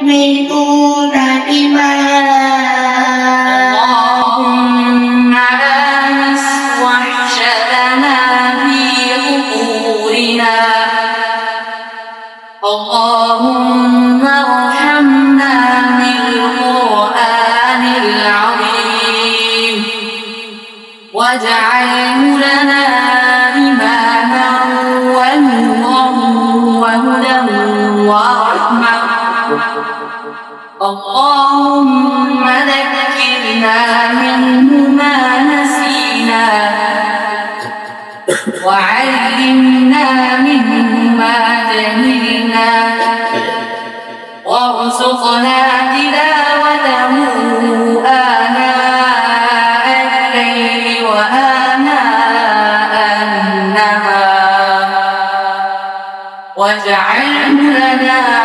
يؤمنون بما اللهم آنس واحشرنا في قبورنا اللهم ارحمنا بالقرآن العظيم واجعله لنا إماما ونورا وهدى ورحمة اللهم ذكرنا منه ما نسينا وعلمنا منه ما جهلنا وارزقنا تلاوته آناء الليل وآناء النهار واجعله لنا